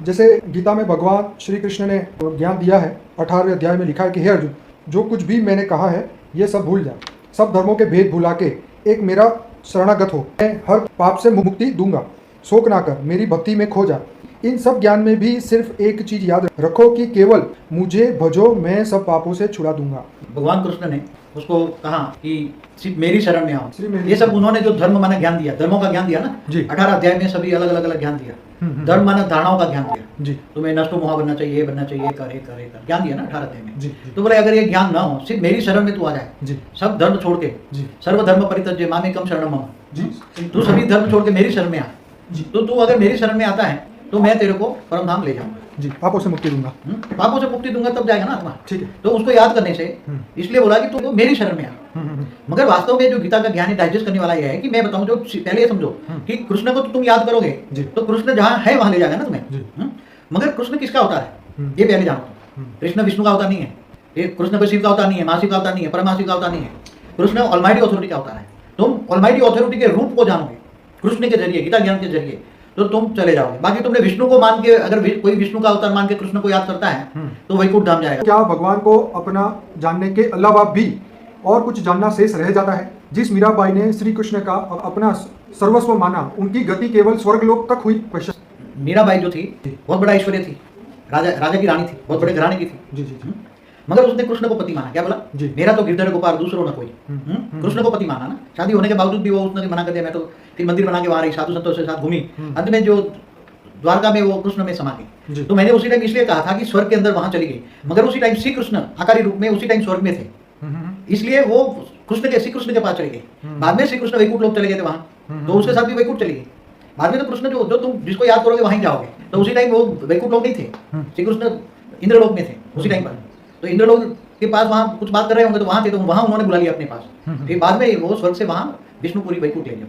जैसे गीता में भगवान श्री कृष्ण ने ज्ञान दिया है, 18वें अध्याय में लिखा है कि हे अर्जुन, जो कुछ भी मैंने कहा है ये सब भूल जा, सब धर्मों के भेद भुला के एक मेरा शरणागत हो, मैं हर पाप से मुक्ति दूंगा, शोक ना कर, मेरी भक्ति में खो जा। इन सब ज्ञान में भी सिर्फ एक चीज याद रखो कि केवल मुझे भजो, मैं सब पापों से छुड़ा दूंगा। भगवान कृष्ण ने उसको कहा कि सिर्फ मेरी शरण में आओ। मेरी ये सब उन्होंने जो धर्म माना ज्ञान दिया, धर्मों का ज्ञान दिया ना जी। 18 अध्याय में सभी अलग अलग ज्ञान दिया। धर्म माना धारणाओं का ज्ञान दिया जी। तुम्हें नष्टो मोह बनना चाहिए, ये बनना चाहिए, करे करे कर ज्ञान दिया ना 18 अध्याय में जी। तो बोले अगर ये ज्ञान ना हो, सिर्फ मेरी शरण में तू आ जाए जी। सब धर्म छोड़ के, जी। सर्व धर्म परित्यज्य मामेकम शरणम मम जी। तू सभी धर्म छोड़ के मेरी शरण में आ जी। तो तू अगर मेरी शरण में आता है तो मैं तेरे को परम धाम ले जाऊंगा जी, पापों से मुक्ति दूंगा। पापों से मुक्ति दूंगा तब जाएगा ना आत्मा। ठीक है। तो उसको याद करने से इसलिए बोला कि तू मेरी शरण में आ। मगर वास्तव में जो गीता का ज्ञान डाइजेस्ट करने वाला ये है कि मैं बताऊं, जो पहले ये समझो कि कृष्ण को तो तुम याद करोगे तो कृष्ण जहां है वहां ले जाएगा ना तुम्हें। मगर कृष्ण किसका अवतार है ये पहले जानो। कृष्ण विष्णु का अवतार नहीं है, ये कृष्ण कोई शिव का अवतार नहीं है, महाशिव का अवतार नहीं है, परमशिव का अवतार नहीं है। कृष्ण ऑलमाइटी अथॉरिटी का अवतार है। तुम ऑलमाइटी अथॉरिटी के रूप को जानोगे कृष्ण के जरिए, गीता ज्ञान के जरिए, तो तुम चले जाओगे। बाकी तुमने विष्णु को मान के, अगर कोई विष्णु का अवतार मान के कृष्ण को याद करता है तो वैकुंठ धाम जाएगा। क्या भगवान को अपना जानने के अलावा भी और कुछ जानना शेष रह जाता है? जिस मीराबाई ने श्री कृष्ण का अपना सर्वस्व माना, उनकी गति केवल स्वर्गलोक तक हुई। क्वेश्चन। मीराबाई जो थी बहुत बड़ा ऐश्वर्य थी, राजा की रानी थी, बहुत बड़े घराने की थी। जी जी जी। मगर उसने कृष्ण को पति माना। क्या बोला? जी। मेरा तो गिरधर गोपाल दूसरों न कोई। कृष्ण को पति माना ना। शादी होने के बावजूद भी वो उसने मना कर दिया, मैं तो फिर मंदिर बना के वहां रही, साधु संतों के साथ घूमी, अंत में जो द्वारका में वो कृष्ण में समा गई। तो मैंने उसी टाइम इसलिए कहा था कि स्वर्ग के अंदर वहां चली गई, मगर उसी टाइम श्री कृष्ण आकारी रूप में उसी टाइम स्वर्ग में थे, इसलिए वो श्री कृष्ण के पास चले गए। बाद में श्री कृष्ण वैकुंठ लोक चले गए थे वहां, तो उसके साथ भी वैकुंठ चली गई। बाद में तो कृष्ण जो तुम जिसको याद करोगे वहीं जाओगे, तो उसी टाइम वो वैकुंठ लोक नहीं थे, श्री कृष्ण इंद्रलोक में थे उसी टाइम पर। तो इंद्रलोक के पास वहां कुछ बात कर रहे होंगे तो वहां थे, तो वहां उन्होंने बुला लिया अपने पास। फिर बाद में वो स्वर्ग से वहां विष्णुपुरी वैकुंठ ले गए।